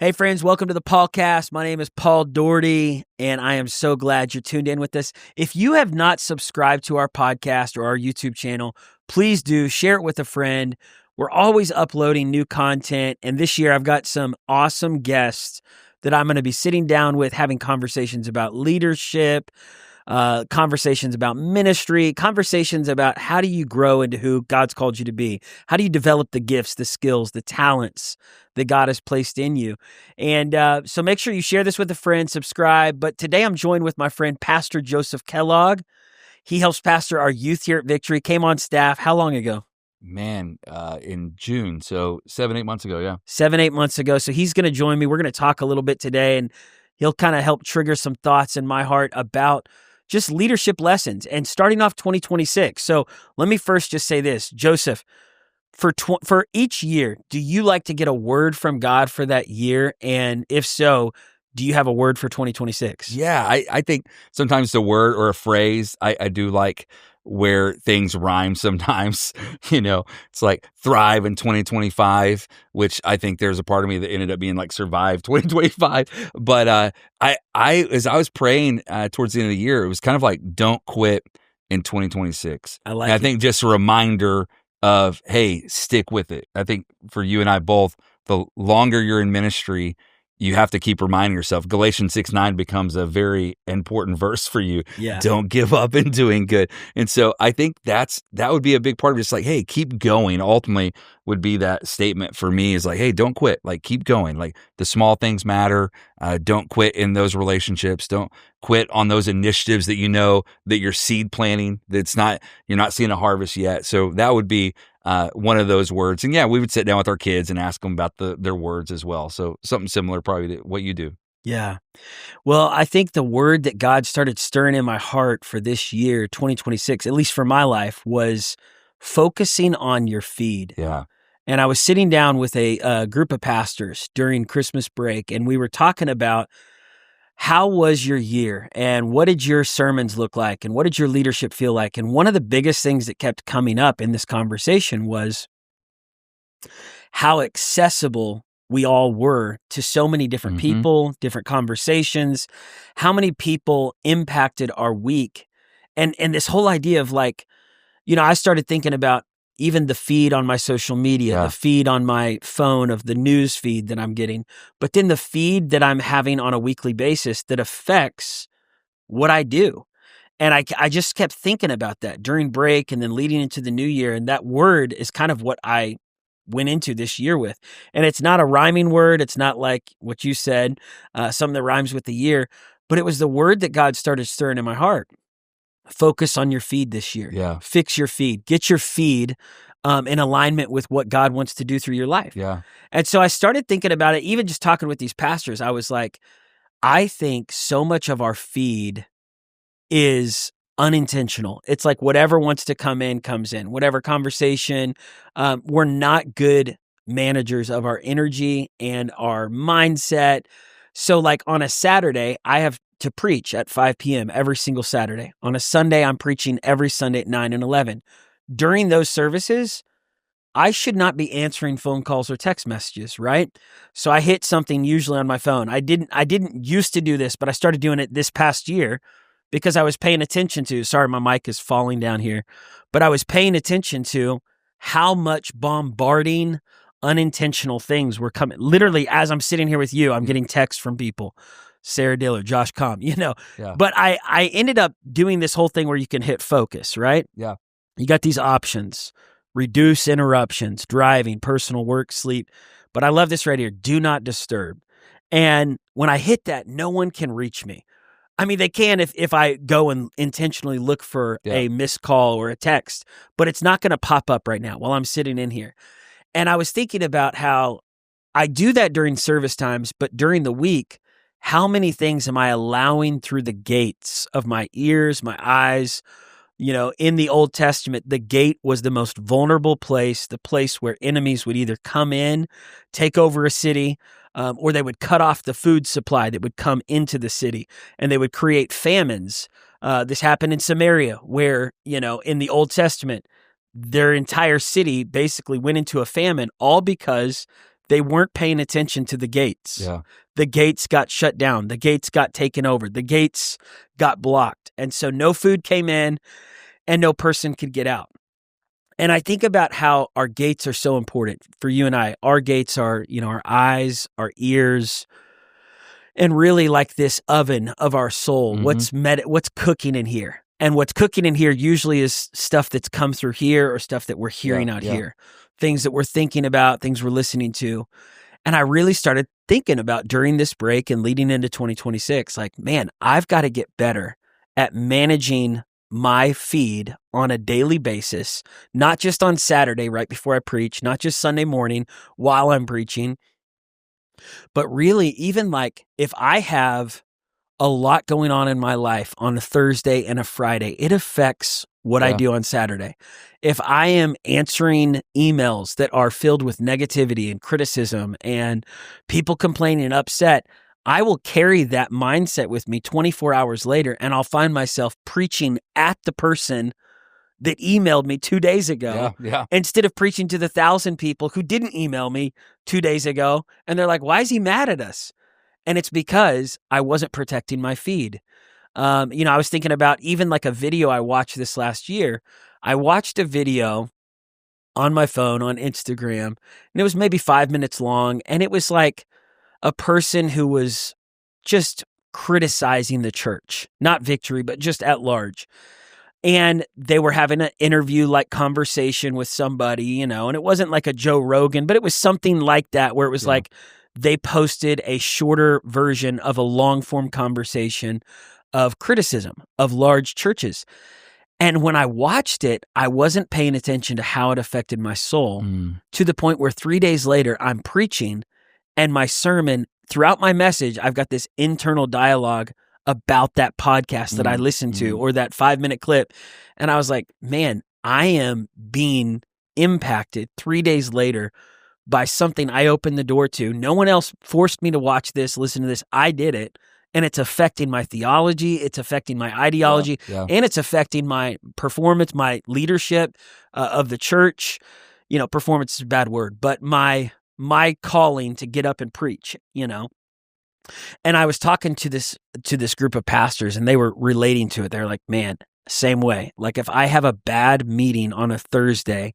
Hey friends, welcome to the Paulcast. My name is Paul Daugherty, and I am so glad you're tuned in with us. If you have not subscribed to our podcast or our YouTube channel, please do share it with a friend. We're always uploading new content, and this year I've got some awesome guests that I'm going to be sitting down with, having conversations about leadership, conversations about ministry, conversations about how do you grow into who God's called you to be? How do you develop the gifts, the skills, the talents that God has placed in you? And so make sure you share this with a friend, subscribe. But today I'm joined with my friend, Pastor Joseph Kellogg. He helps pastor our youth here at Victory, came on staff. How long ago? In June, so 7-8 months ago, yeah. 7-8 months ago. So he's going to join me. We're going to talk a little bit today, and he'll kind of help trigger some thoughts in my heart about just leadership lessons and starting off 2026. So let me first just say this, Joseph, for each year, do you like to get a word from God for that year? And if so, do you have a word for 2026? Yeah, I think sometimes the word or a phrase, I do like where things rhyme sometimes. It's like thrive in 2025, which I think there's a part of me that ended up being like survive 2025. But I as I was praying towards the end of the year, it was kind of like don't quit in 2026. I think just a reminder of, hey, stick with it. I think for you and I both, the longer you're in ministry, you have to keep reminding yourself. Galatians 6:9 becomes a very important verse for you. Yeah. Don't give up in doing good. And so I think that would be a big part of it. Just like, hey, keep going. Ultimately would be that statement for me is like, hey, don't quit. Like, keep going. Like, the small things matter. Don't quit in those relationships. Don't quit on those initiatives that you know that you're seed planting. You're not seeing a harvest yet. So that would be one of those words. And yeah, we would sit down with our kids and ask them about their words as well. So something similar probably to what you do. Yeah. Well, I think the word that God started stirring in my heart for this year, 2026, at least for my life, was focusing on your feed. Yeah. And I was sitting down with a group of pastors during Christmas break, and we were talking about how was your year and what did your sermons look like and what did your leadership feel like? And one of the biggest things that kept coming up in this conversation was how accessible we all were to so many different people, different conversations, how many people impacted our week. And this whole idea of like, I started thinking about even the feed on my social media, the feed on my phone of the news feed that I'm getting, but then the feed that I'm having on a weekly basis that affects what I do. And I just kept thinking about that during break and then leading into the new year. And that word is kind of what I went into this year with. And it's not a rhyming word. It's not like what you said, something that rhymes with the year, but it was the word that God started stirring in my heart. Focus on your feed this year. Yeah. Fix your feed. Get your feed in alignment with what God wants to do through your life. Yeah. And so I started thinking about it, even just talking with these pastors. I was like, I think so much of our feed is unintentional. It's like whatever wants to come in, comes in. Whatever conversation. We're not good managers of our energy and our mindset. So like on a Saturday, I have to preach at 5 p.m. every single Saturday. On a Sunday, I'm preaching every Sunday at 9 and 11. During those services, I should not be answering phone calls or text messages, right? So I hit something usually on my phone. I didn't used to do this, but I started doing it this past year because I was paying attention to, sorry, my mic is falling down here, but I was paying attention to how much bombarding unintentional things were coming. Literally, as I'm sitting here with you, I'm getting texts from people. Sarah Diller, Josh Com, Yeah. But I ended up doing this whole thing where you can hit focus, right? Yeah. You got these options, reduce interruptions, driving, personal work, sleep. But I love this right here, do not disturb. And when I hit that, no one can reach me. I mean, they can if I go and intentionally look for a missed call or a text, but it's not going to pop up right now while I'm sitting in here. And I was thinking about how I do that during service times, but during the week, how many things am I allowing through the gates of my ears, my eyes? In the Old Testament, the gate was the most vulnerable place, the place where enemies would either come in, take over a city, or they would cut off the food supply that would come into the city, and they would create famines. This happened in Samaria, where, in the Old Testament, their entire city basically went into a famine, all because They weren't paying attention to the gates. Yeah. The gates got shut down. The gates got taken over. The gates got blocked. And so no food came in and no person could get out. And I think about how our gates are so important for you and I. Our gates are, our eyes, our ears, and really like this oven of our soul. Mm-hmm. What's cooking in here? And what's cooking in here usually is stuff that's come through here or stuff that we're hearing out here, things that we're thinking about, things we're listening to. And I really started thinking about during this break and leading into 2026, like, man, I've got to get better at managing my feed on a daily basis, not just on Saturday right before I preach, not just Sunday morning while I'm preaching, but really even like if I have a lot going on in my life on a Thursday and a Friday, it affects what I do on Saturday. If I am answering emails that are filled with negativity and criticism and people complaining and upset, I will carry that mindset with me 24 hours later, and I'll find myself preaching at the person that emailed me 2 days ago instead of preaching to the 1,000 people who didn't email me 2 days ago. And they're like, why is he mad at us? And it's because I wasn't protecting my feed. I was thinking about even like a video I watched this last year. I watched a video on my phone on Instagram, and it was maybe 5 minutes long. And it was like a person who was just criticizing the church, not Victory, but just at large. And they were having an interview-like conversation with somebody, and it wasn't like a Joe Rogan, but it was something like that where it was like they posted a shorter version of a long-form conversation of criticism of large churches. And when I watched it, I wasn't paying attention to how it affected my soul to the point where 3 days later, I'm preaching, and my sermon, throughout my message, I've got this internal dialogue about that podcast that I listened to or that 5-minute clip. And I was like, man, I am being impacted 3 days later by something I opened the door to. No one else forced me to watch this, listen to this. I did it. And it's affecting my theology. It's affecting my ideology. And it's affecting my performance, my leadership of the church. Performance is a bad word, but my calling to get up and preach, And I was talking to this group of pastors, and they were relating to it. They're like, man, same way. Like if I have a bad meeting on a Thursday,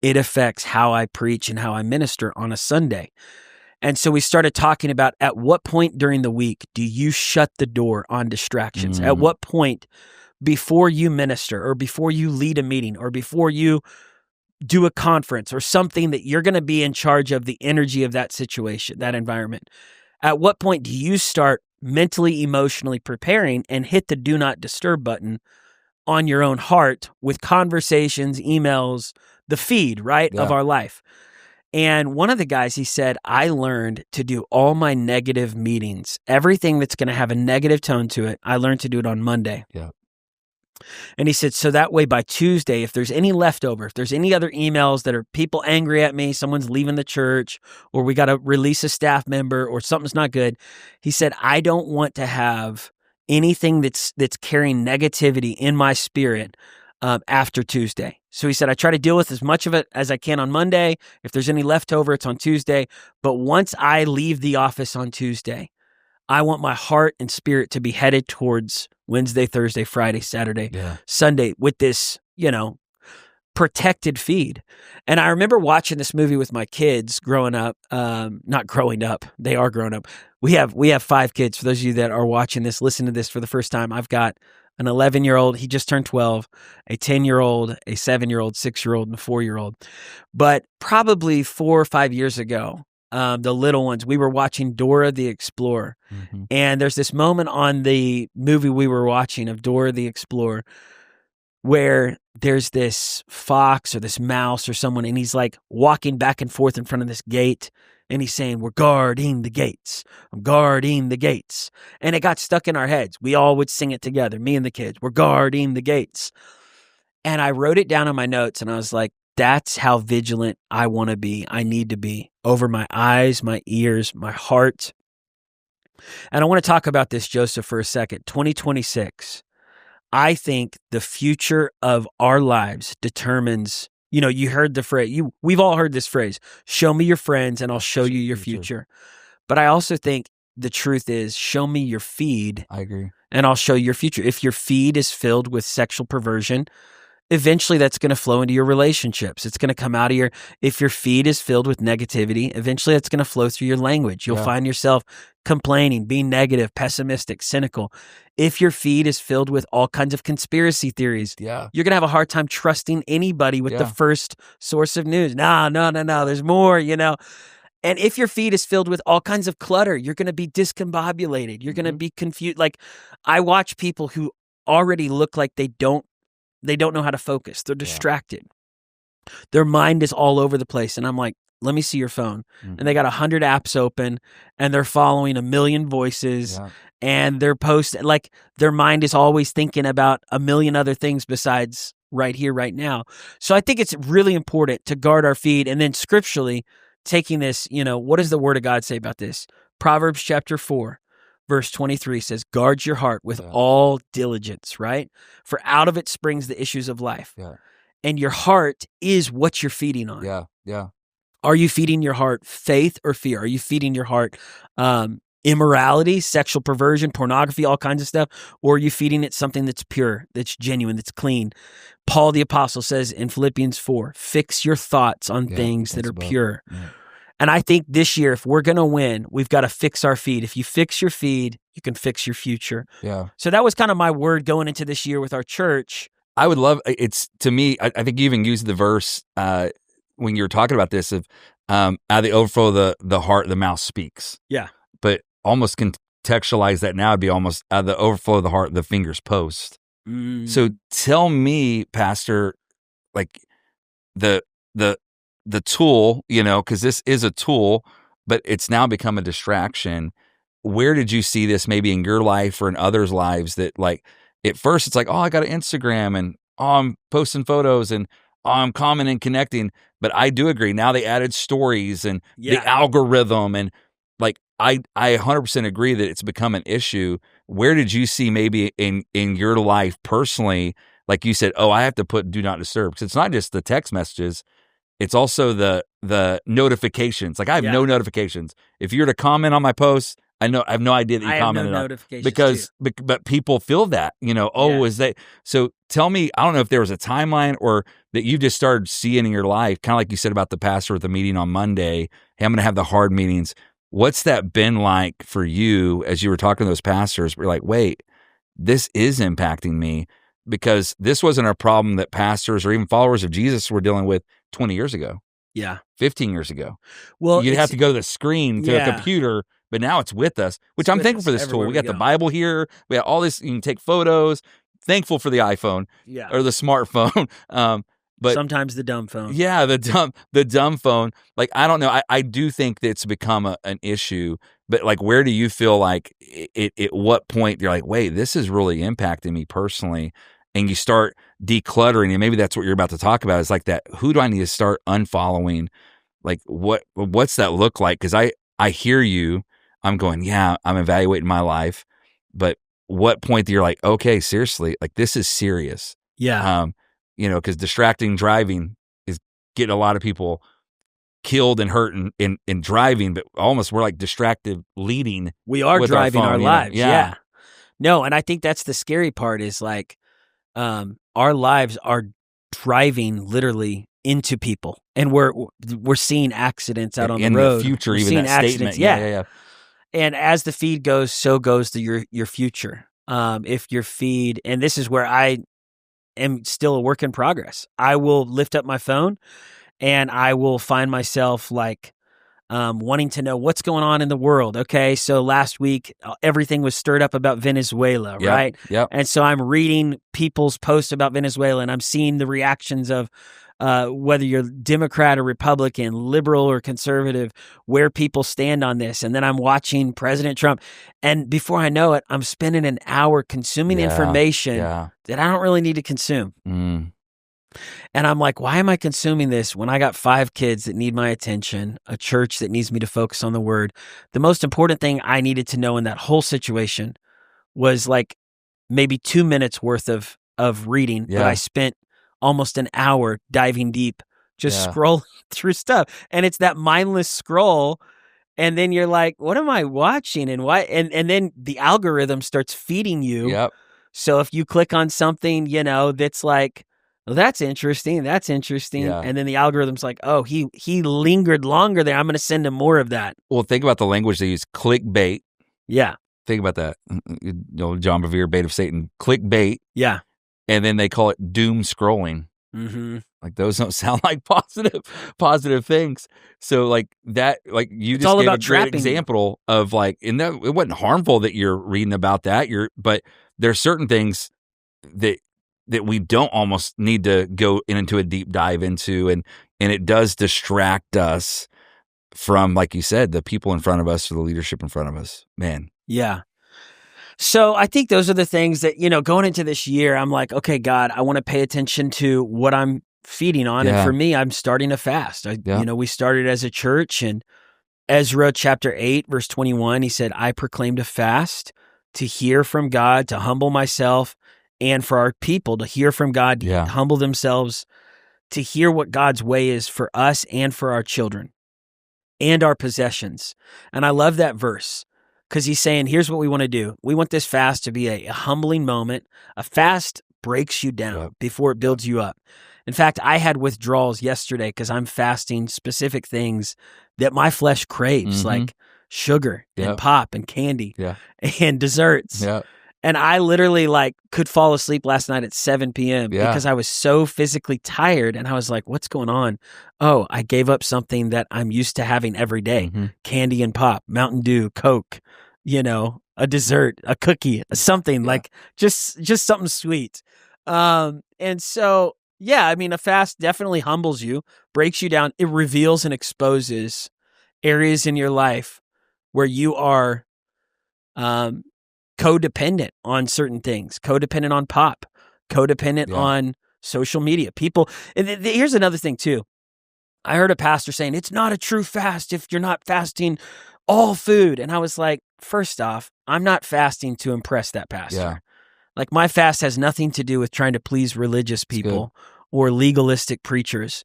it affects how I preach and how I minister on a Sunday. And so we started talking about at what point during the week do you shut the door on distractions? At what point before you minister or before you lead a meeting or before you do a conference or something that you're going to be in charge of the energy of that situation, that environment? At what point do you start mentally, emotionally preparing and hit the do not disturb button on your own heart with conversations, emails, the feed, right, of our life? And one of the guys, he said, I learned to do all my negative meetings, everything that's going to have a negative tone to it, I learned to do it on Monday. And he said, so that way by Tuesday, if there's any leftover, if there's any other emails that are people angry at me, someone's leaving the church, or we got to release a staff member, or something's not good, he said, I don't want to have anything that's carrying negativity in my spirit after Tuesday. So he said, I try to deal with as much of it as I can on Monday. If there's any leftover, it's on Tuesday. But once I leave the office on Tuesday, I want my heart and spirit to be headed towards Wednesday, Thursday, Friday, Saturday, Sunday with this, protected feed. And I remember watching this movie with my kids growing up, not growing up, they are grown up. We have 5 kids. For those of you that are watching this, listen to this for the first time. I've got an 11-year-old, he just turned 12, a 10-year-old, a 7-year-old, 6-year-old, and a 4-year-old. But probably 4 or 5 years ago, the little ones, we were watching Dora the Explorer. And there's this moment on the movie we were watching of Dora the Explorer where there's this fox or this mouse or someone, and he's like walking back and forth in front of this gate, and he's saying, we're guarding the gates. I'm guarding the gates. And it got stuck in our heads. We all would sing it together, me and the kids. We're guarding the gates. And I wrote it down on my notes, and I was like, that's how vigilant I want to be. I need to be over my eyes, my ears, my heart. And I want to talk about this, Joseph, for a second. 2026. I think the future of our lives determines You heard the phrase, we've all heard this phrase, show me your friends and I'll show you your future. But I also think the truth is, show me your feed. I agree. And I'll show you your future. If your feed is filled with sexual perversion, eventually that's going to flow into your relationships. It's going to come out of if your feed is filled with negativity, eventually that's going to flow through your language. You'll find yourself complaining, being negative, pessimistic, cynical. If your feed is filled with all kinds of conspiracy theories, you're going to have a hard time trusting anybody with the first source of news. No, there's more, And if your feed is filled with all kinds of clutter, you're going to be discombobulated. You're going to be confused. Like, I watch people who already look like they don't know how to focus. They're distracted. Their mind is all over the place. And I'm like, let me see your phone. And they got 100 apps open and they're following a million voices and they're posting, like, their mind is always thinking about a million other things besides right here, right now. So I think it's really important to guard our feed. And then scripturally, taking this, what does the word of God say about this? Proverbs chapter 4, verse 23 says, guard your heart with all diligence, right? For out of it springs the issues of life. And your heart is what you're feeding on. Are you feeding your heart faith or fear? Are you feeding your heart immorality, sexual perversion, pornography, all kinds of stuff? Or are you feeding it something that's pure, that's genuine, that's clean? Paul the Apostle says in Philippians 4, fix your thoughts on things that are pure. And I think this year, if we're going to win, we've got to fix our feed. If you fix your feed, you can fix your future. So that was kind of my word going into this year with our church. I would love, it's, to me, I think you even used the verse when you were talking about this of out of the overflow of the heart, the mouth speaks. But almost contextualize that now, it'd be almost out of the overflow of the heart, the fingers post. So tell me, Pastor, like the tool, because this is a tool, but it's now become a distraction. Where did you see this maybe in your life or in others' lives that, like, at first it's like, oh, I got an Instagram and I'm posting photos and I'm commenting and connecting. But I do agree. Now they added stories and the algorithm, and like I 100% agree that it's become an issue. Where did you see maybe in your life personally, like you said, oh, I have to put do not disturb, because it's not just the text messages, it's also the notifications. Like I have no notifications. If you were to comment on my post, I have no idea that you commented on notifications because but people feel that, is that, so tell me, I don't know if there was a timeline or that you just started seeing in your life, kind of like you said about the pastor at the meeting on Monday, hey, I'm going to have the hard meetings. What's that been like for you as you were talking to those pastors? We're like, wait, this is impacting me, because this wasn't a problem that pastors or even followers of Jesus were dealing with 20 years ago. 15 years ago. Well, you'd have to go to the screen, to a computer, but now it's with us, which I'm thankful for this tool. We got the Bible here. We got all this. You can take photos. Thankful for the iPhone or the smartphone. But sometimes the dumb phone. Yeah, the dumb phone. Like, I don't know. I do think that it's become an issue, but like, where do you feel like at what point you're like, wait, this is really impacting me personally? And you start decluttering, and maybe that's what you're about to talk about, is like that, who do I need to start unfollowing? Like, what's that look like? Because I hear you. I'm going, yeah, I'm evaluating my life. But what point that you're like, okay, seriously, like this is serious. Because distracting driving is getting a lot of people killed and hurt in driving, but almost we're like distracted leading. We are driving our lives. Yeah. No, and I think that's the scary part, is like our lives are driving literally into people, and we're seeing accidents out on the road. In the future, we're even that statement. Yeah. And as the feed goes, so goes your future. If your feed, and this is where I am still a work in progress. I will lift up my phone and I will find myself like wanting to know what's going on in the world. Okay, so last week everything was stirred up about Venezuela, right? And so I'm reading people's posts about Venezuela, and I'm seeing the reactions of whether you're Democrat or Republican, liberal or conservative, where people stand on this. And then I'm watching President Trump. And before I know it, I'm spending an hour consuming information that I don't really need to consume. And I'm like, why am I consuming this when I got 5 kids that need my attention, a church that needs me to focus on the word? The most important thing I needed to know in that whole situation was like maybe 2 minutes worth of reading, but I spent almost an hour diving deep, just Yeah. scrolling through stuff. And it's that mindless scroll. And then you're like, what am I watching? And why? And then the algorithm starts feeding you. Yep. So if you click on something, that's like, well, that's interesting. Yeah. And then the algorithm's like, oh, he lingered longer there. I'm going to send him more of that. Well, think about the language they use. Clickbait. Yeah. Think about that. John Bevere, bait of Satan. Clickbait. Yeah. And then they call it doom scrolling. Mm-hmm. Like those don't sound like positive things. So like that, like you It's just all gave about a great trapping you. example of like, and that it wasn't harmful that you're reading about that. But there's certain things that we don't almost need to go into a deep dive into, and it does distract us from, like you said, the people in front of us or the leadership in front of us. Man. Yeah. So I think those are the things that, going into this year, I'm like, okay, God, I want to pay attention to what I'm feeding on. Yeah. And for me, I'm starting a fast. We started as a church, and Ezra chapter 8, verse 21, he said, I proclaimed a fast to hear from God, to humble myself, and for our people to hear from God, to humble themselves, to hear what God's way is for us and for our children and our possessions. And I love that verse because he's saying, here's what we want to do. We want this fast to be a humbling moment. A fast breaks you down before it builds you up. In fact, I had withdrawals yesterday because I'm fasting specific things that my flesh craves, like sugar and pop and candy and desserts. Yeah. And I literally could fall asleep last night at 7 p.m. because I was so physically tired. And I was like, what's going on? Oh, I gave up something that I'm used to having every day. Candy and pop, Mountain Dew, Coke, a dessert, a cookie, something like just something sweet. And so, a fast definitely humbles you, breaks you down. It reveals and exposes areas in your life where you are codependent on certain things, codependent on pop, codependent on social media. People, and here's another thing too. I heard a pastor saying, it's not a true fast if you're not fasting all food. And I was like, first off, I'm not fasting to impress that pastor. Yeah. Like my fast has nothing to do with trying to please religious people or legalistic preachers.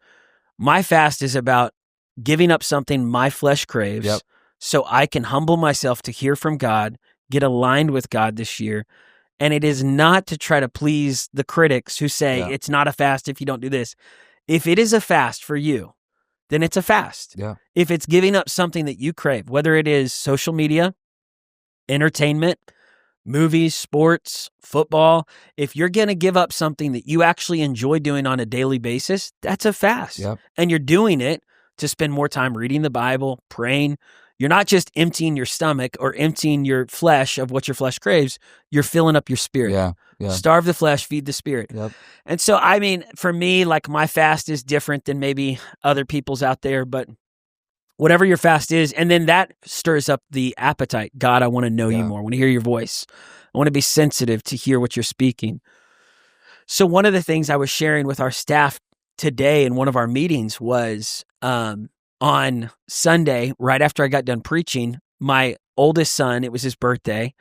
My fast is about giving up something my flesh craves so I can humble myself to hear from God, get aligned with God this year. And it is not to try to please the critics who say it's not a fast if you don't do this. If it is a fast for you, then it's a fast. Yeah. If it's giving up something that you crave, whether it is social media, entertainment, movies, sports, football, if you're going to give up something that you actually enjoy doing on a daily basis, that's a fast. Yep. And you're doing it to spend more time reading the Bible, praying. You're not just emptying your stomach or emptying your flesh of what your flesh craves. You're filling up your spirit. Yeah. Starve the flesh, feed the spirit. Yep. And so, for me, my fast is different than maybe other people's out there, but whatever your fast is, and then that stirs up the appetite. God, I want to know you more. I want to hear your voice. I want to be sensitive to hear what you're speaking. So one of the things I was sharing with our staff today in one of our meetings was on Sunday, right after I got done preaching, my oldest son, it was his birthday.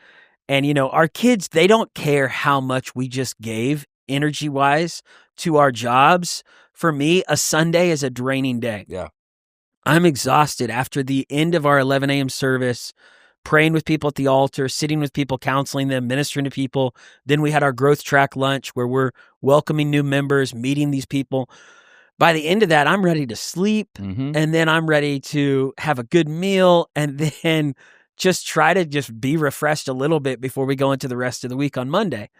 And, our kids, they don't care how much we just gave energy-wise to our jobs. For me, a Sunday is a draining day. Yeah. I'm exhausted after the end of our 11 a.m. service, praying with people at the altar, sitting with people, counseling them, ministering to people. Then we had our growth track lunch where we're welcoming new members, meeting these people. By the end of that, I'm ready to sleep, and then I'm ready to have a good meal, and then just try to just be refreshed a little bit before we go into the rest of the week on Monday.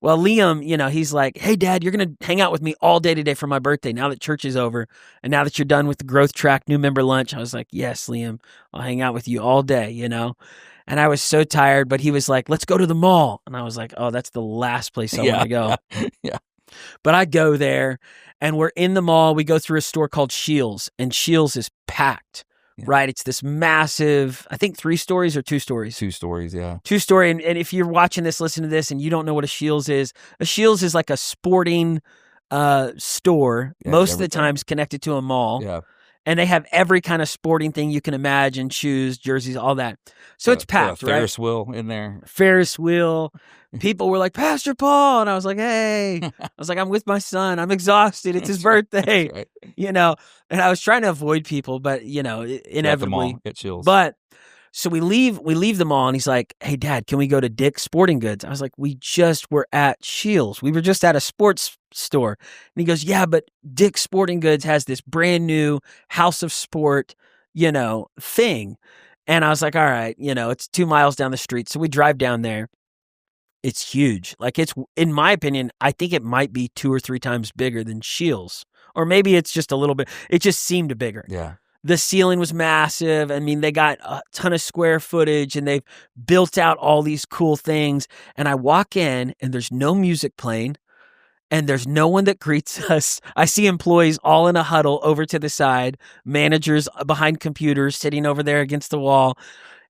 Well, Liam, he's like, hey, Dad, you're going to hang out with me all day today for my birthday now that church is over, and now that you're done with the growth track, new member lunch. I was like, yes, Liam, I'll hang out with you all day, And I was so tired, but he was like, let's go to the mall. And I was like, oh, that's the last place I want to go. Yeah. But I go there, and we're in the mall. We go through a store called Scheels, and Scheels is packed, right? It's this massive, I think 3 stories or 2 stories? 2 stories, yeah. 2-story. And if you're watching this, listen to this, and you don't know what a Scheels is like a sporting store, most of the times connected to a mall. Yeah. And they have every kind of sporting thing you can imagine, shoes, jerseys, all that. So it's packed, right? Ferris wheel in there. Ferris wheel. People were like, Pastor Paul. And I was like, hey. I was like, I'm with my son. I'm exhausted. It's his birthday. Right. And I was trying to avoid people, but, inevitably. Get chills. But so we leave the mall, and he's like, hey, Dad, can we go to Dick's Sporting Goods? I was like, we just were at Shields. We were just at a sports store. And he goes, yeah, but Dick's Sporting Goods has this brand new House of Sport, thing. And I was like, all right, it's 2 miles down the street. So we drive down there. It's huge. Like, it's, in my opinion, I think it might be 2 or 3 times bigger than Shields. Or maybe it's just a little bit. It just seemed bigger. Yeah. The ceiling was massive. I mean, they got a ton of square footage, and they've built out all these cool things. And I walk in, and there's no music playing, and there's no one that greets us. I see employees all in a huddle over to the side, managers behind computers sitting over there against the wall.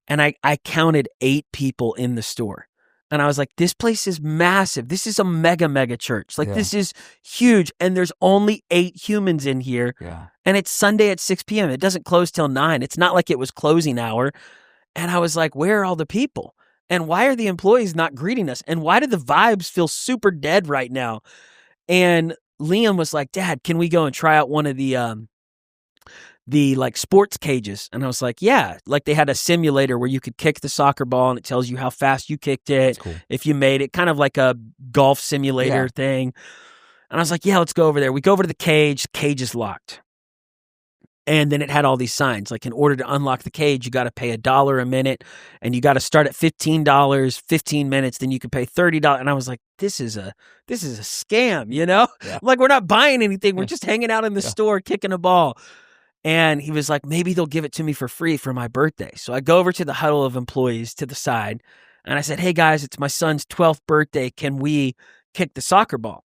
And I counted 8 people in the store. And I was like, this place is massive. This is a mega church. Like, this is huge. And there's only 8 humans in here. Yeah. And it's Sunday at 6 p.m. It doesn't close till 9. It's not like it was closing hour. And I was like, where are all the people? And why are the employees not greeting us? And why do the vibes feel super dead right now? And Liam was like, Dad, can we go and try out one of the like sports cages? And I was like, yeah, like they had a simulator where you could kick the soccer ball and it tells you how fast you kicked it. Cool. If you made it, kind of like a golf simulator thing. And I was like, yeah, let's go over there. We go over to the cage is locked. And then it had all these signs, like, in order to unlock the cage, you got to pay $1 a minute, and you got to start at $15, 15 minutes, then you could pay $30. And I was like, this is a scam, Yeah. Like, we're not buying anything. We're just hanging out in the store, kicking a ball. And he was like, maybe they'll give it to me for free for my birthday. So I go over to the huddle of employees to the side, and I said, hey, guys, it's my son's 12th birthday. Can we kick the soccer ball?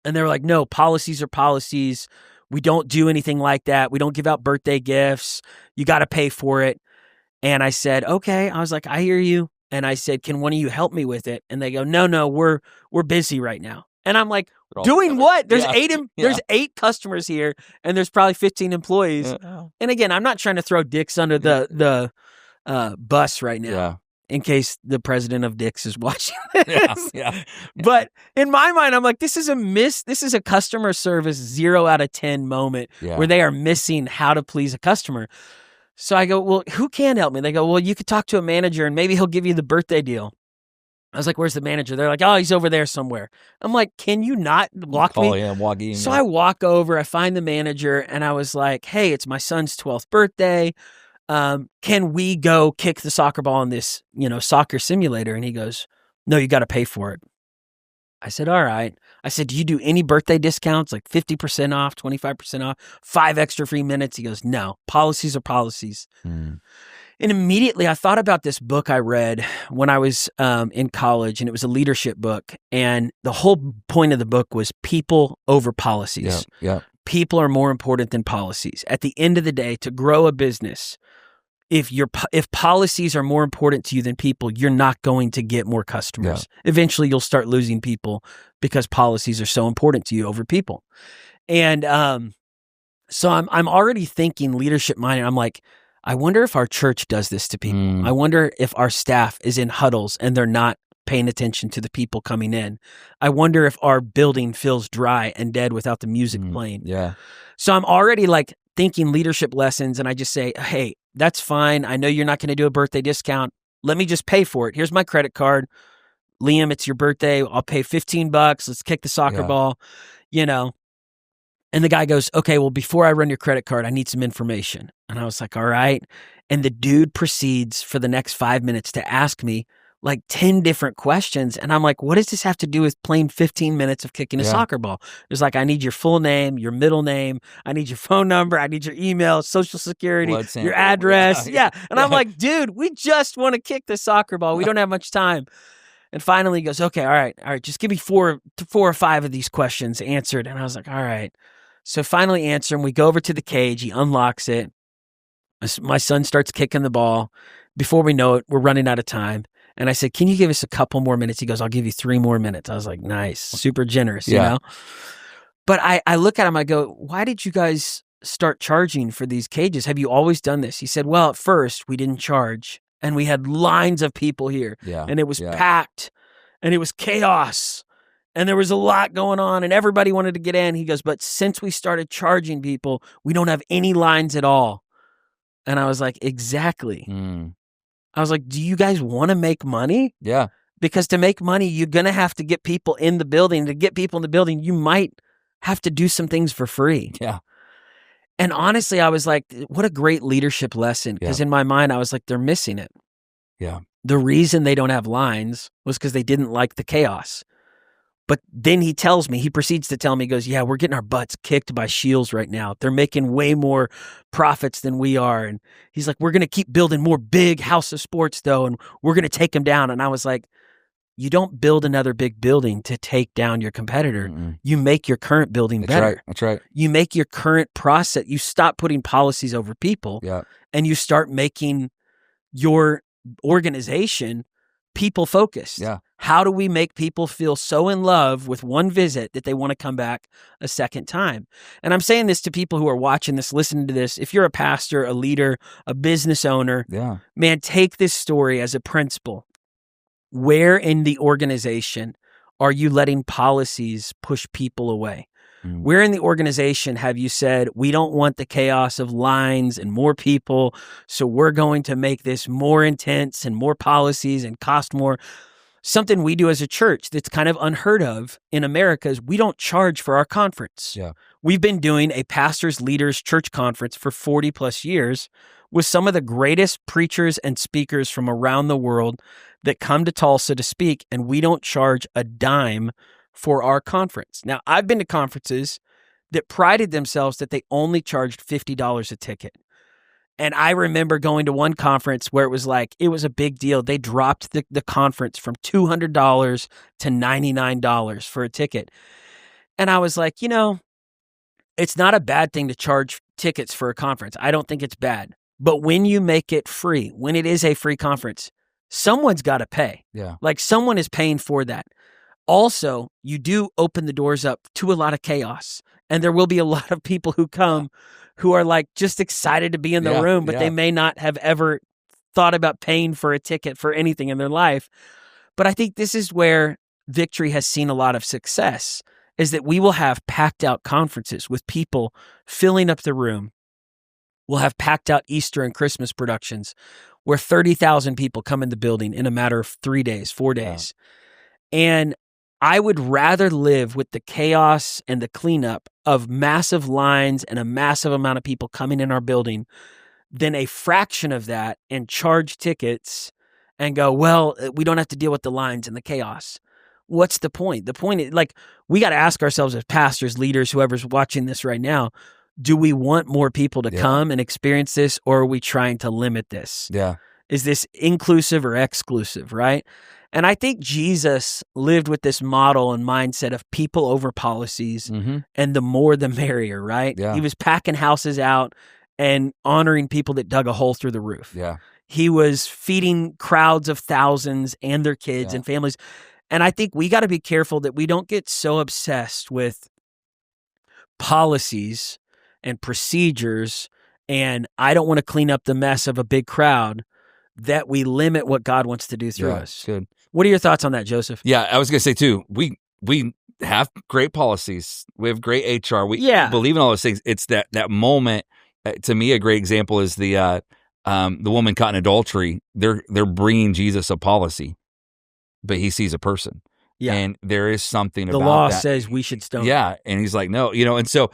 And they were like, no, policies are policies. We don't do anything like that. We don't give out birthday gifts. You got to pay for it. And I said, okay. I was like, I hear you. And I said, can one of you help me with it? And they go, no, we're busy right now. And I'm like, doing what? There's there's 8 customers here, and there's probably 15 employees. Yeah. And again, I'm not trying to throw Dick's under the bus right now, in case the president of Dick's is watching this. Yeah. But in my mind, I'm like, this is a customer service 0 out of 10 moment where they are missing how to please a customer. So I go, well, who can help me? They go, well, you could talk to a manager and maybe he'll give you the birthday deal. I was like, where's the manager? They're like, oh, he's over there somewhere. I'm like, can you not walk me? Oh, yeah, walk in. So I walk over, I find the manager, and I was like, hey, it's my son's 12th birthday. Can we go kick the soccer ball in this, soccer simulator? And he goes, no, you got to pay for it. I said, all right. I said, do you do any birthday discounts, like 50% off, 25% off, 5 extra free minutes? He goes, no, policies are policies. And immediately I thought about this book I read when I was in college, and it was a leadership book. And the whole point of the book was people over policies. Yeah. People are more important than policies. At the end of the day, to grow a business, if policies are more important to you than people, you're not going to get more customers. Yeah. Eventually, you'll start losing people because policies are so important to you over people. And so I'm already thinking leadership minded. I'm like, I wonder if our church does this to people. I wonder if our staff is in huddles and they're not paying attention to the people coming in. I wonder if our building feels dry and dead without the music playing. Yeah. So I'm already like thinking leadership lessons, and I just say, hey, that's fine. I know you're not going to do a birthday discount. Let me just pay for it. Here's my credit card. Liam, it's your birthday. I'll pay $15. Let's kick the soccer ball, And the guy goes, okay, well, before I run your credit card, I need some information. And I was like, all right. And the dude proceeds for the next 5 minutes to ask me like 10 different questions. And I'm like, what does this have to do with playing 15 minutes of kicking a soccer ball? It's like, I need your full name, your middle name. I need your phone number. I need your email, social security, your address. Yeah. And I'm like, dude, we just want to kick the soccer ball. We don't have much time. And finally he goes, okay, all right. Just give me four or five of these questions answered. And I was like, all right. So finally answer him. We go over to the cage. He unlocks it. My son starts kicking the ball. Before we know it, we're running out of time. And I said, can you give us a couple more minutes? He goes, I'll give you 3 more minutes. I was like, nice, super generous, you know? But I look at him, I go, why did you guys start charging for these cages? Have you always done this? He said, well, at first we didn't charge and we had lines of people here and it was packed and it was chaos and there was a lot going on and everybody wanted to get in. He goes, but since we started charging people, we don't have any lines at all. And I was like, exactly. I was like, do you guys want to make money? Yeah. Because to make money, you're going to have to get people in the building. To get people in the building, you might have to do some things for free. Yeah. And honestly, I was like, what a great leadership lesson. Because in my mind, I was like, they're missing it. Yeah. The reason they don't have lines was because they didn't like the chaos. But then he proceeds to tell me, he goes, yeah, we're getting our butts kicked by Shields right now. They're making way more profits than we are. And he's like, we're going to keep building more big House of Sports, though, and we're going to take them down. And I was like, you don't build another big building to take down your competitor. You make your current building better. That's right. You make your current process. You stop putting policies over people and you start making your organization people focused. Yeah. How do we make people feel so in love with one visit that they want to come back a second time? And I'm saying this to people who are watching this, listening to this. If you're a pastor, a leader, a business owner, man, take this story as a principle. Where in the organization are you letting policies push people away? Where in the organization have you said, we don't want the chaos of lines and more people, so we're going to make this more intense and more policies and cost more? Something we do as a church that's kind of unheard of in America is we don't charge for our conference. Yeah. We've been doing a pastors, leaders, church conference for 40 plus years with some of the greatest preachers and speakers from around the world that come to Tulsa to speak, and we don't charge a dime for our conference. Now, I've been to conferences that prided themselves that they only charged $50 a ticket. And I remember going to one conference where it was a big deal. They dropped the conference from $200 to $99 for a ticket. And I was like, it's not a bad thing to charge tickets for a conference. I don't think it's bad. But when you make it free, when it is a free conference, someone's got to pay. Yeah. Like someone is paying for that. Also, you do open the doors up to a lot of chaos. And there will be a lot of people who come who are like just excited to be in the room, but they may not have ever thought about paying for a ticket for anything in their life. But I think this is where Victory has seen a lot of success, is that we will have packed out conferences with people filling up the room. We'll have packed out Easter and Christmas productions where 30,000 people come in the building in a matter of 3 days, 4 days. Wow. And I would rather live with the chaos and the cleanup of massive lines and a massive amount of people coming in our building than a fraction of that and charge tickets and go, well, we don't have to deal with the lines and the chaos. What's the point? The point is, we got to ask ourselves as pastors, leaders, whoever's watching this right now, do we want more people to come and experience this, or are we trying to limit this? Yeah. Is this inclusive or exclusive, right? And I think Jesus lived with this model and mindset of people over policies, and the more the merrier, right? Yeah. He was packing houses out and honoring people that dug a hole through the roof. Yeah. He was feeding crowds of thousands and their kids and families. And I think we got to be careful that we don't get so obsessed with policies and procedures, and I don't want to clean up the mess of a big crowd, that we limit what God wants to do through us. Good. What are your thoughts on that, Joseph? Yeah, I was going to say too, we have great policies. We have great HR. We believe in all those things. It's that moment. To me, a great example is the woman caught in adultery. They're bringing Jesus a policy, but he sees a person. Yeah, and there is something about the law that. says we should stone. Yeah, and he's like, no, and so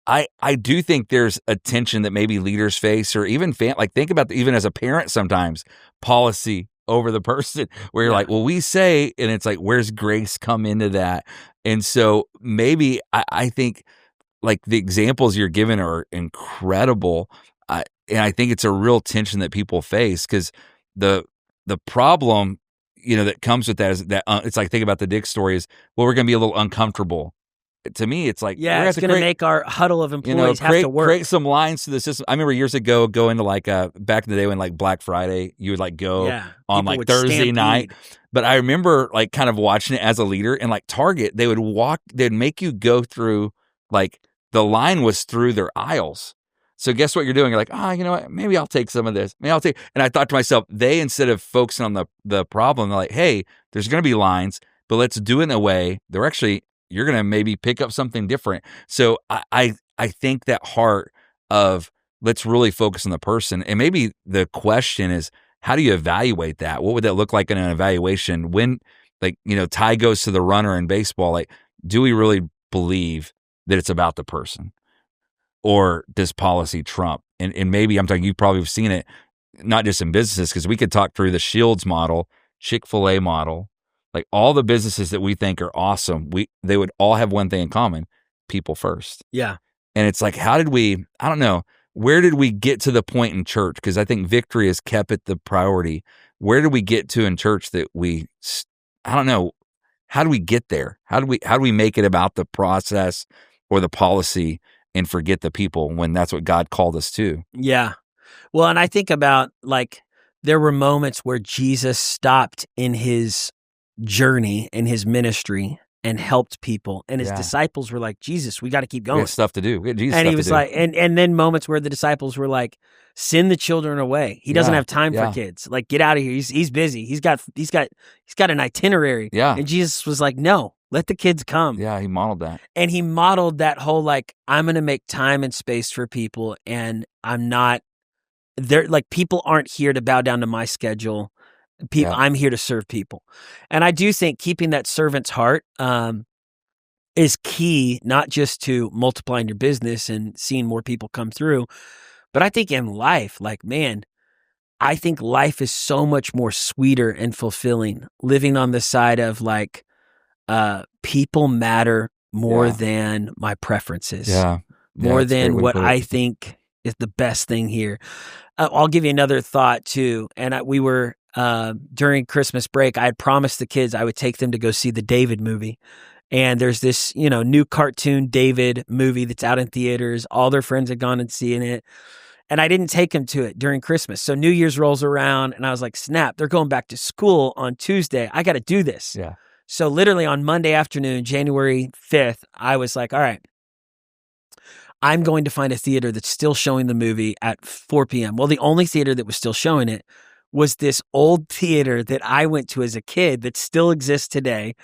I do think there's a tension that maybe leaders face, or even think about even as a parent sometimes, policy over the person, where you're like, well, we say, and it's like, where's grace come into that? And so maybe I think the examples you're given are incredible, and I think it's a real tension that people face, because the problem that comes with that is that it's like, think about the Dick story is, well, we're going to be a little uncomfortable. To me, it's like, it's going to make our huddle of employees have to work. Create some lines to the system. I remember years ago going to back in the day when Black Friday, you would go on Thursday night. But I remember kind of watching it as a leader, and Target, they'd make you go through the line was through their aisles. So guess what you're doing? You're like, you know what? Maybe I'll take some of this. Maybe I'll take. And I thought to myself, they, instead of focusing on the problem, they're like, hey, there's going to be lines, but let's do it in a way you're going to maybe pick up something different. So I think that heart of let's really focus on the person. And maybe the question is, how do you evaluate that? What would that look like in an evaluation when, like, tie goes to the runner in baseball? Like, do we really believe that it's about the person? Or does policy trump? And maybe I'm talking, you probably have seen it, not just in businesses, because we could talk through the Shields model, Chick-fil-A model, like all the businesses that we think are awesome. They would all have one thing in common: people first. Yeah. And it's like, I don't know, where did we get to the point in church? Because I think victory has kept it the priority. Where did we get to in church that I don't know, how do we get there? How do we make it about the process or the policy and forget the people when that's what God called us to? Yeah. Well, and I think about, like, there were moments where Jesus stopped in his journey, in his ministry, and helped people. And his disciples were like, Jesus, we got to keep going. We got stuff to do. We got Jesus and stuff he was to do. like, and then moments where the disciples were like, send the children away. He doesn't have time for kids. Like, get out of here. He's busy. He's got an itinerary. Yeah. And Jesus was like, no, let the kids come. Yeah, he modeled that. And he modeled that whole, like, I'm going to make time and space for people, and I'm not there. Like, people aren't here to bow down to my schedule. I'm here to serve people. And I do think keeping that servant's heart is key, not just to multiplying your business and seeing more people come through, but I think in life, like, man, I think life is so much more sweeter and fulfilling living on the side of, like, people matter more than my preferences, more than what I think is the best thing here. I'll give you another thought too. And we were, during Christmas break, I had promised the kids I would take them to go see the David movie. And there's this, new cartoon David movie that's out in theaters. All their friends had gone and seen it. And I didn't take them to it during Christmas. So New Year's rolls around and I was like, snap, they're going back to school on Tuesday. I got to do this. Yeah. So literally on Monday afternoon, January 5th, I was like, all right, I'm going to find a theater that's still showing the movie at 4 p.m. Well, the only theater that was still showing it was this old theater that I went to as a kid that still exists today.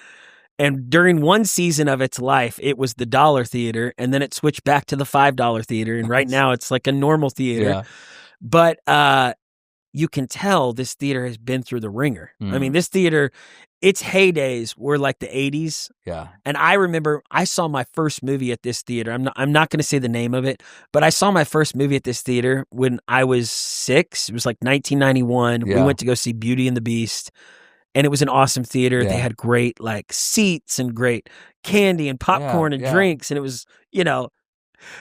And during one season of its life, it was the $1 theater, and then it switched back to the $5 theater. And right now it's like a normal theater. Yeah. But you can tell this theater has been through the ringer. I mean, this theater, its heydays were like the 80s. Yeah. And I remember I saw my first movie at this theater. I'm not going to say the name of it, but I saw my first movie at this theater when I was 6. It was like 1991. Yeah. We went to go see Beauty and the Beast. And it was an awesome theater. Yeah. They had great, like, seats and great candy and popcorn and drinks. And it was,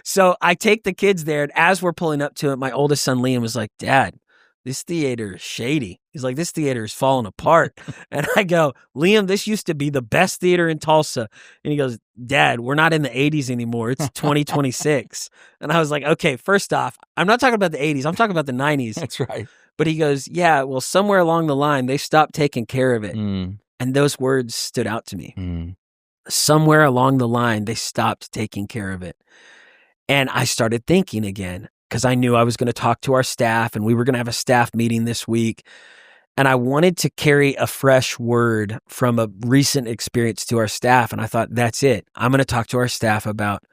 so I take the kids there. And as we're pulling up to it, my oldest son, Liam, was like, Dad, this theater is shady. He's like, this theater is falling apart. And I go, Liam, this used to be the best theater in Tulsa. And he goes, Dad, we're not in the 80s anymore. It's 2026. And I was like, okay, first off, I'm not talking about the 80s. I'm talking about the 90s. That's right. But he goes, yeah, well, somewhere along the line, they stopped taking care of it. And those words stood out to me. Somewhere along the line, they stopped taking care of it. And I started thinking again, because I knew I was going to talk to our staff and we were going to have a staff meeting this week. And I wanted to carry a fresh word from a recent experience to our staff. And I thought, that's it. I'm going to talk to our staff about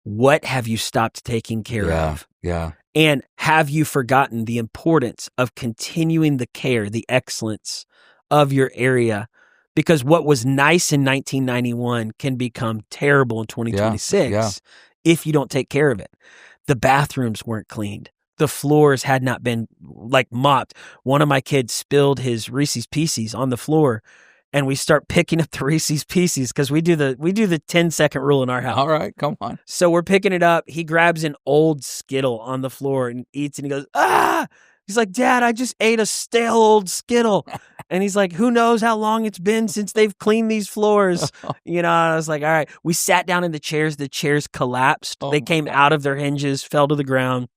what have you stopped taking care of? Yeah. And have you forgotten the importance of continuing the care, the excellence of your area? Because what was nice in 1991 can become terrible in 2026 if you don't take care of it. The bathrooms weren't cleaned. The floors had not been, like, mopped. One of my kids spilled his Reese's Pieces on the floor, and we start picking up the Reese's Pieces because we do the 10-second rule in our house. All right, come on. So we're picking it up. He grabs an old Skittle on the floor and eats, and he goes, ah! He's like, Dad, I just ate a stale old Skittle. And he's like, who knows how long it's been since they've cleaned these floors? I was like, all right. We sat down in the chairs. The chairs collapsed. They came out of their hinges, fell to the ground.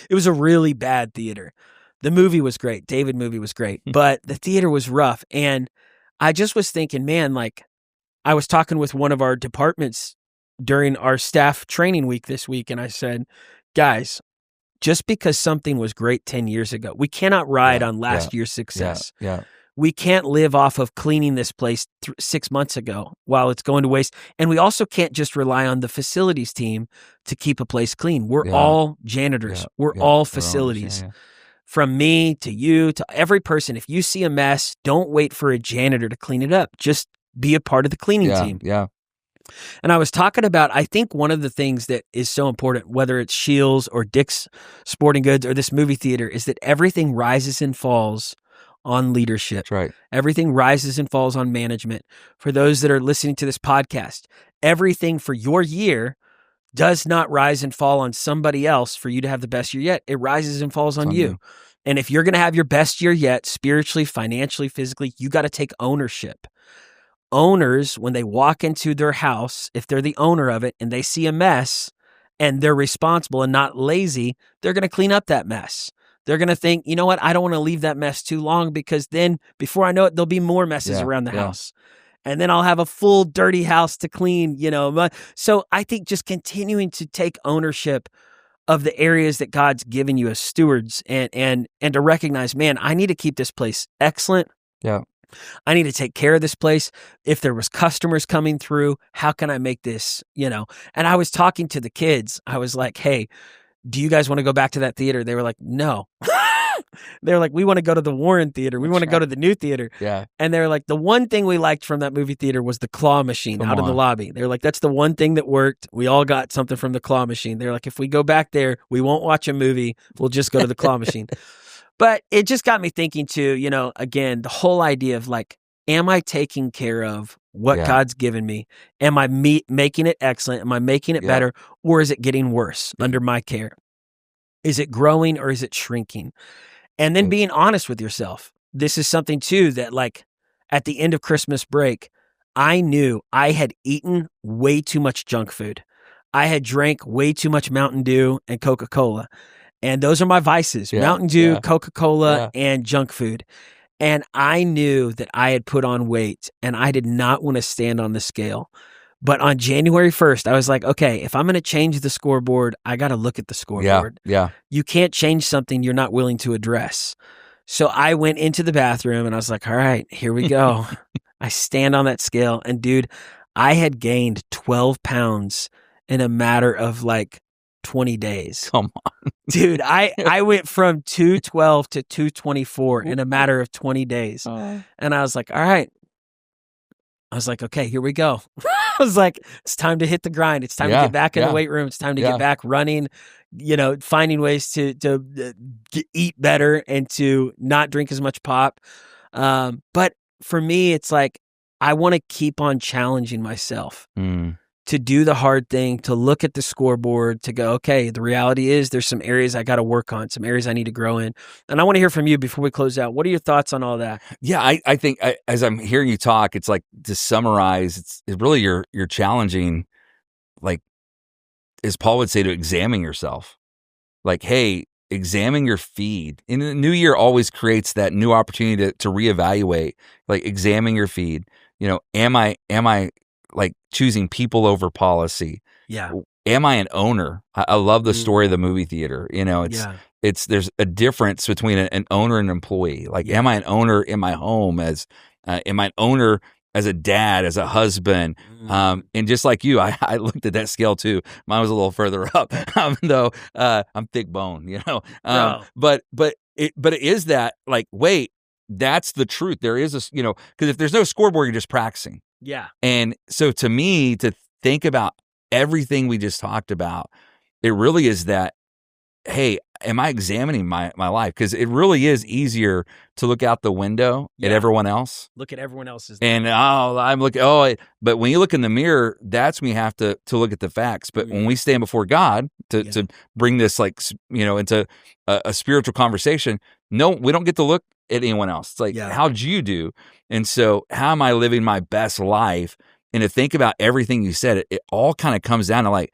It was a really bad theater. The movie was great. David movie was great. But the theater was rough. And I just was thinking, man, like, I was talking with one of our departments during our staff training week this week, and I said, guys, just because something was great 10 years ago, we cannot ride on last year's success. Yeah. We can't live off of cleaning this place 6 months ago while it's going to waste. And we also can't just rely on the facilities team to keep a place clean. We're all janitors. We're all facilities. From me to you to every person, if you see a mess, don't wait for a janitor to clean it up. Just be a part of the cleaning team. Yeah. And I was talking about, I think one of the things that is so important, whether it's Shields or Dick's Sporting Goods or this movie theater, is that everything rises and falls on leadership. That's right. Everything rises and falls on management. For those that are listening to this podcast, everything for your year does not rise and fall on somebody else for you to have the best year yet. It rises and falls on you. And if you're going to have your best year yet, spiritually, financially, physically, you got to take ownership. Owners, when they walk into their house, if they're the owner of it and they see a mess and they're responsible and not lazy, they're going to clean up that mess. They're going to think, you know what, I don't want to leave that mess too long because then before I know it, there'll be more messes around the house. And then I'll have a full dirty house to clean, So I think just continuing to take ownership of the areas that God's given you as stewards and to recognize, man, I need to keep this place excellent. Yeah. I need to take care of this place. If there was customers coming through, how can I make this, And I was talking to the kids. I was like, hey, do you guys want to go back to that theater? They were like, no. They were like, we want to go to the Warren Theater. We want to go to the new theater. Yeah. And they were like, the one thing we liked from that movie theater was the claw machine out in the lobby. They were like, that's the one thing that worked. We all got something from the claw machine. They're like, if we go back there, we won't watch a movie. We'll just go to the claw machine. But it just got me thinking too, again, the whole idea of like, am I taking care of what God's given me? Am I making it excellent? Am I making it better? Or is it getting worse under my care? Is it growing or is it shrinking? And then being honest with yourself. This is something too that like at the end of Christmas break, I knew I had eaten way too much junk food. I had drank way too much Mountain Dew and Coca-Cola. And those are my vices, Mountain Dew, Coca-Cola, and junk food. And I knew that I had put on weight and I did not want to stand on the scale. But on January 1st, I was like, okay, if I'm going to change the scoreboard, I got to look at the scoreboard. Yeah. You can't change something you're not willing to address. So I went into the bathroom and I was like, all right, here we go. I stand on that scale. And dude, I had gained 12 pounds in a matter of like 20 days. Come on. Dude, I went from 212 to 224 in a matter of 20 days. And I was like, all right. I was like, okay, here we go. I was like, it's time to hit the grind. It's time to get back in the weight room. It's time to get back running, finding ways to eat better and to not drink as much pop. But for me, it's like, I want to keep on challenging myself to do the hard thing, to look at the scoreboard, to go, okay, the reality is there's some areas I got to work on, some areas I need to grow in. And I want to hear from you before we close out. What are your thoughts on all that? Yeah, I think as I'm hearing you talk, it's like to summarize, it's really you're challenging, like, as Paul would say, to examine yourself. Like, hey, examine your feed. And the new year always creates that new opportunity to reevaluate, like examine your feed. Am I like choosing people over policy? Yeah. Am I an owner? I love the story of the movie theater. There's a difference between an owner and an employee. Like, am I an owner in my home? Am I an owner as a dad, as a husband? And just like you, I looked at that scale too. Mine was a little further up, though I'm thick bone, But it is that, like, wait, that's the truth. There is because if there's no scoreboard, you're just practicing. Yeah. And so to me, to think about everything we just talked about, it really is that, hey, am I examining my life? Because it really is easier to look out the window at everyone else. Look at everyone else's. And but when you look in the mirror, that's when you have to look at the facts. But when we stand before God to bring this into a spiritual conversation, no, we don't get to look at anyone else. It's like, how'd you do? And so how am I living my best life? And to think about everything you said, it all kind of comes down to like,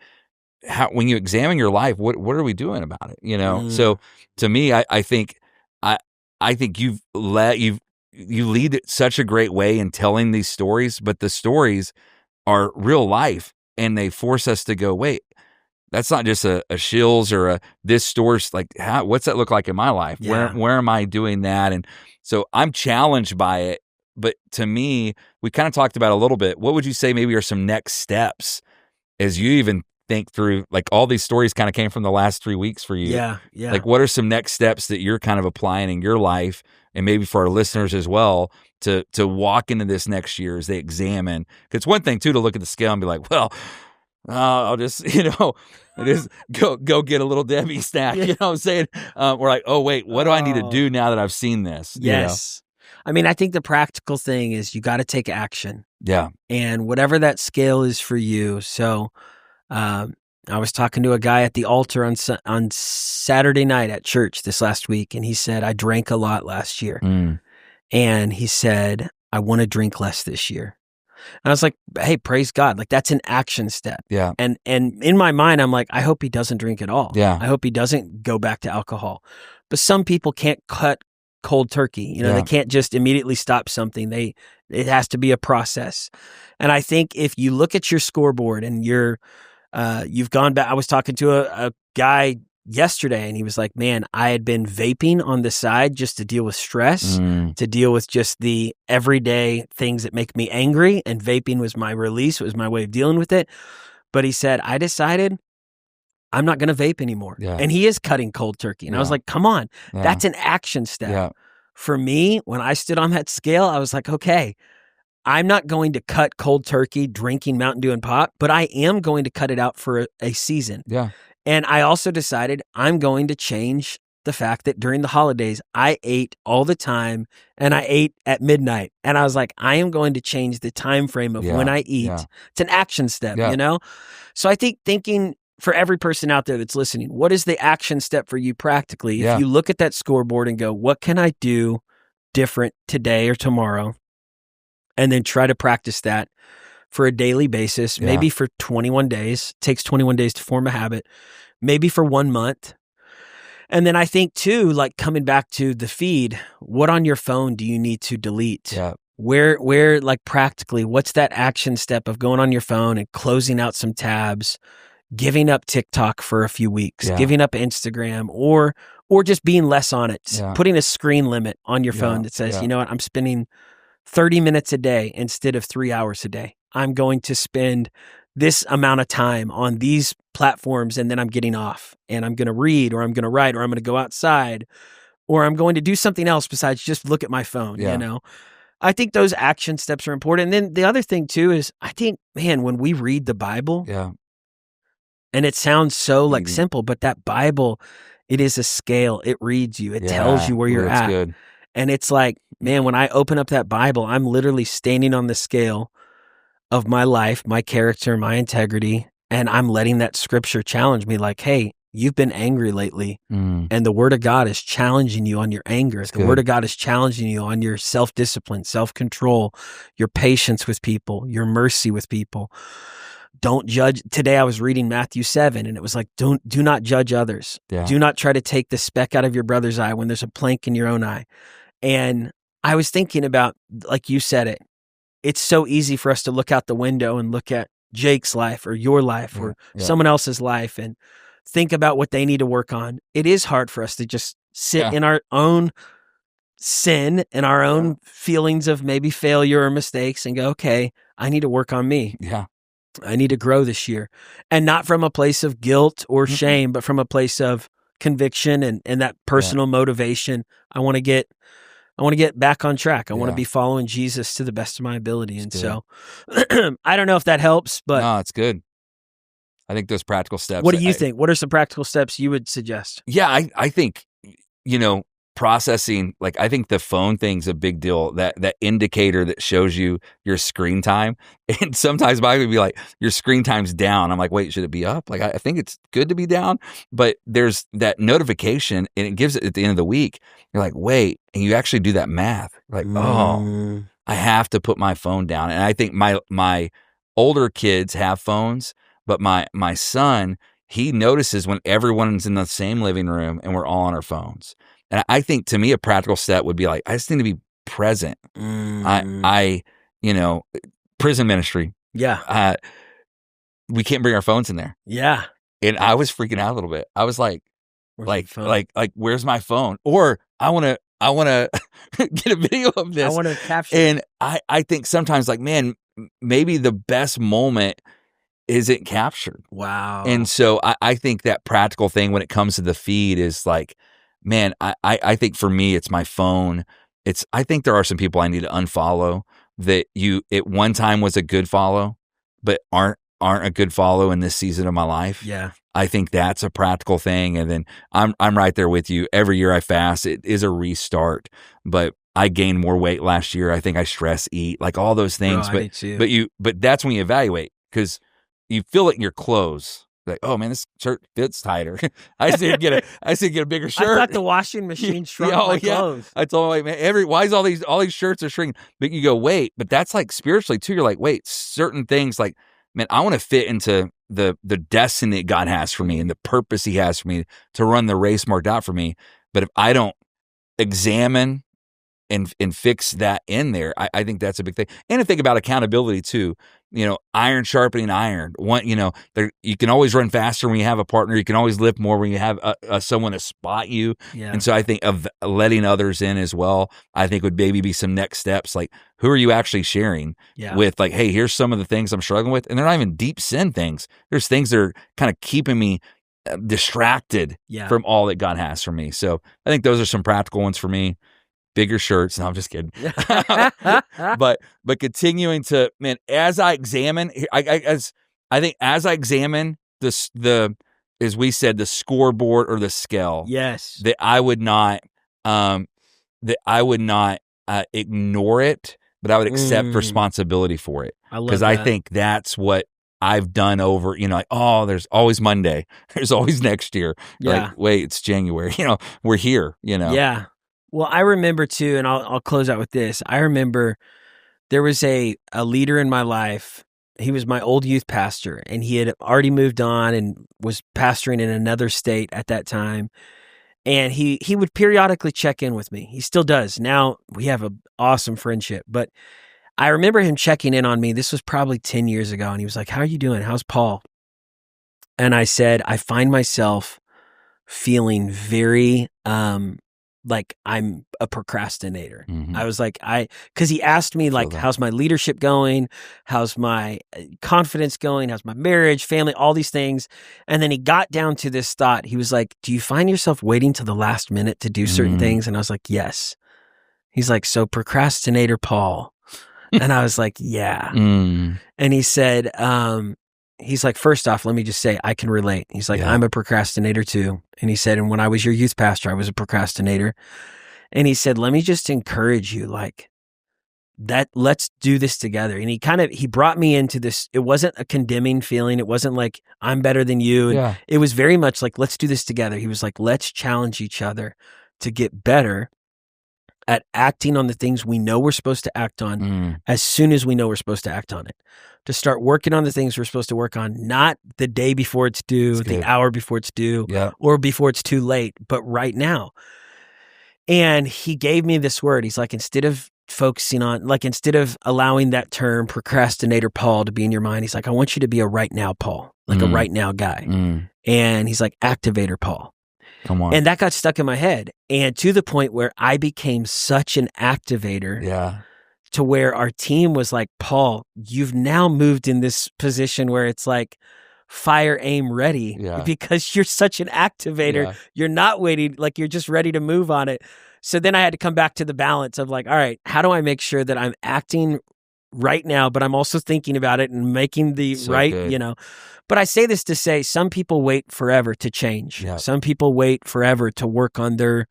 when you examine your life, what are we doing about it? So to me, I think you lead such a great way in telling these stories, but the stories are real life. and they force us to go, wait, that's not just a Shills or this store's like, what's that look like in my life? Yeah. Where am I doing that? And so I'm challenged by it. But to me, we kind of talked about a little bit. What would you say maybe are some next steps as you even think through, like all these stories kind of came from the last 3 weeks for you. Yeah. Like what are some next steps that you're kind of applying in your life and maybe for our listeners as well to walk into this next year as they examine? Because it's one thing too to look at the scale and be like, well, I'll just, just go get a little Debbie snack. You know what I'm saying? We're like, oh, wait, what do I need to do now that I've seen this? Yes. I mean, I think the practical thing is you got to take action. Yeah. And whatever that scale is for you. So I was talking to a guy at the altar on Saturday night at church this last week, and he said, I drank a lot last year. And he said, I want to drink less this year. And I was like, hey, praise God. Like that's an action step. Yeah. And in my mind, I'm like, I hope he doesn't drink at all. Yeah. I hope he doesn't go back to alcohol. But some people can't cut cold turkey. They can't just immediately stop something. It has to be a process. And I think if you look at your scoreboard and you've gone back, I was talking to a guy yesterday and he was like, man, I had been vaping on the side just to deal with stress, to deal with just the everyday things that make me angry. And vaping was my release. It was my way of dealing with it. But he said, I decided I'm not going to vape anymore. Yeah. And he is cutting cold turkey. And I was like, come on, that's an action step. Yeah. For me, when I stood on that scale, I was like, okay, I'm not going to cut cold turkey drinking Mountain Dew and pop, but I am going to cut it out for a season. Yeah. And I also decided I'm going to change the fact that during the holidays, I ate all the time and I ate at midnight. And I was like, I am going to change the time frame of when I eat. Yeah. It's an action step, So I think thinking for every person out there that's listening, what is the action step for you practically? If you look at that scoreboard and go, what can I do different today or tomorrow? And then try to practice that for a daily basis, maybe for 21 days. It takes 21 days to form a habit, maybe for 1 month. And then I think too, like coming back to the feed, what on your phone do you need to delete? Yeah. Where like practically, what's that action step of going on your phone and closing out some tabs, giving up TikTok for a few weeks, giving up Instagram, or just being less on it, putting a screen limit on your phone that says, you know what, I'm spending 30 minutes a day instead of 3 hours a day. I'm going to spend this amount of time on these platforms and then I'm getting off and I'm going to read or I'm going to write or I'm going to go outside or I'm going to do something else besides just look at my phone, I think those action steps are important. And then the other thing too is I think, man, when we read the Bible, and it sounds so like simple, but that Bible, it is a scale. It reads you. It tells you where you're at. Good. And it's like, man, when I open up that Bible, I'm literally standing on the scale of my life, my character, my integrity, and I'm letting that scripture challenge me like, hey, you've been angry lately, and the word of God is challenging you on your anger. The word of God is challenging you on your self-discipline, self-control, your patience with people, your mercy with people. Don't judge. Today I was reading Matthew 7 and it was like, do not judge others. Yeah. Do not try to take the speck out of your brother's eye when there's a plank in your own eye. And I was thinking about, like you said it, it's so easy for us to look out the window and look at Jake's life or your life or someone else's life and think about what they need to work on. It is hard for us to just sit in our own sin and our own feelings of maybe failure or mistakes and go, okay, I need to work on me. Yeah. I need to grow this year. And not from a place of guilt or shame, but from a place of conviction and that personal motivation. I want to get back on track. I want to be following Jesus to the best of my ability. And so I don't know if that helps, but no, it's good. I think those practical steps. What do you think? What are some practical steps you would suggest? Yeah, I think, processing, like I think the phone thing's a big deal, that indicator that shows you your screen time. And sometimes mine would be like, your screen time's down. I'm like, wait, should it be up? Like, I think it's good to be down, but there's that notification and it gives it at the end of the week. You're like, wait, and you actually do that math. Like, oh, I have to put my phone down. And I think my older kids have phones, but my son, he notices when everyone's in the same living room and we're all on our phones. And I think to me, a practical step would be like, I just need to be present. I prison ministry. Yeah. we can't bring our phones in there. Yeah. And I was freaking out a little bit. I was like, Where's your phone? where's my phone? Or I want to get a video of this. I want to capture. And I think sometimes like, man, maybe the best moment isn't captured. Wow. And so I think that practical thing when it comes to the feed is like, man, I think for me, it's my phone. I think there are some people I need to unfollow that at one time was a good follow, but aren't a good follow in this season of my life. Yeah. I think that's a practical thing. And then I'm right there with you. Every year I fast, it is a restart, but I gained more weight last year. I think I stress eat, like all those things. Bro, I do too. But that's when you evaluate, because you feel it in your clothes. Like, oh man, this shirt fits tighter. I just need to get a bigger shirt. I thought the washing machine shrunk my clothes. I told my man, why is all these shirts are shrinking? But you go, wait, but that's like spiritually too. You're like, wait, certain things like, man, I want to fit into the destiny that God has for me and the purpose He has for me to run the race marked out for me. But if I don't examine and fix that in there, I think that's a big thing. And to think about accountability too. Iron sharpening iron. You can always run faster when you have a partner. You can always lift more when you have someone to spot you. Yeah. And so I think of letting others in as well, I think would maybe be some next steps. Like, who are you actually sharing with? Like, hey, here's some of the things I'm struggling with. And they're not even deep sin things. There's things that are kind of keeping me distracted from all that God has for me. So I think those are some practical ones for me. Bigger shirts. No, I'm just kidding. but continuing to, man, as I examine, I think as I examine as we said, the scoreboard or the scale, yes, that I would not ignore it, but I would accept responsibility for it. Because I think that's what I've done over, like, oh, there's always Monday. There's always next year. Yeah. Like, wait, it's January. We're here, Yeah. Well, I remember too, and I'll close out with this. I remember there was a leader in my life. He was my old youth pastor, and he had already moved on and was pastoring in another state at that time. And he would periodically check in with me. He still does. Now we have an awesome friendship. But I remember him checking in on me. This was probably 10 years ago. And he was like, "How are you doing? How's Paul?" And I said, "I find myself feeling very like I'm a procrastinator." Mm-hmm. I was like, because he asked me like, how's my leadership going? How's my confidence going? How's my marriage, family, all these things. And then he got down to this thought. He was like, "Do you find yourself waiting till the last minute to do certain things?" And I was like, "Yes." He's like, "So procrastinator Paul." And I was like, "Yeah." And he said, he's like, "First off, let me just say I can relate." He's like, "I'm a procrastinator too." And he said, "And when I was your youth pastor, I was a procrastinator." And he said, "Let me just encourage you, like that, let's do this together." And he brought me into this. It wasn't a condemning feeling. It wasn't like I'm better than you. And it was very much like, let's do this together. He was like, let's challenge each other to get better at acting on the things we know we're supposed to act on as soon as we know we're supposed to act on it. To start working on the things we're supposed to work on, not the day before it's due, the hour before it's due, or before it's too late, but right now. And he gave me this word. He's like, instead of allowing that term procrastinator Paul to be in your mind, he's like, I want you to be a right now Paul, like a right now guy. And he's like, activator Paul. Come on. And that got stuck in my head. And to the point where I became such an activator to where our team was like, Paul, you've now moved in this position where it's like fire, aim, ready because you're such an activator. You're not waiting, like you're just ready to move on it. So then I had to come back to the balance of like, all right, how do I make sure that I'm acting right now, but I'm also thinking about it and making the good. But I say this to say some people wait forever to change. Some people wait forever to work on their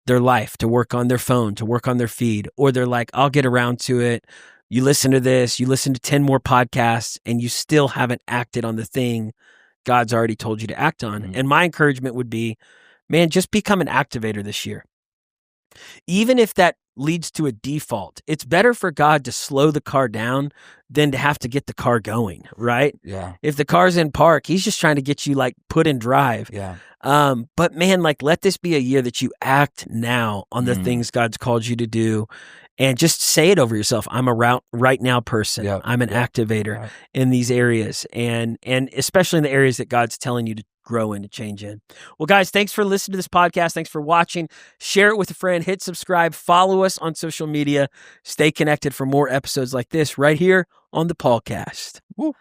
life, to work on their phone, to work on their feed, or they're like, I'll get around to it. You listen to this, you listen to 10 more podcasts, and you still haven't acted on the thing God's already told you to act on. And my encouragement would be, man, just become an activator this year. Even if that leads to a default, it's better for God to slow the car down than to have to get the car going, right? If the car's in park, he's just trying to get you like put in drive. But man, like let this be a year that you act now on the things God's called you to do. and just say it over yourself. I'm a right now person. Yeah. I'm an activator in these areas, and especially in the areas that God's telling you to grow in, to change in. Well, guys, thanks for listening to this podcast. Thanks for watching. Share it with a friend. Hit subscribe. Follow us on social media. Stay connected for more episodes like this right here on the Paulcast. Woo.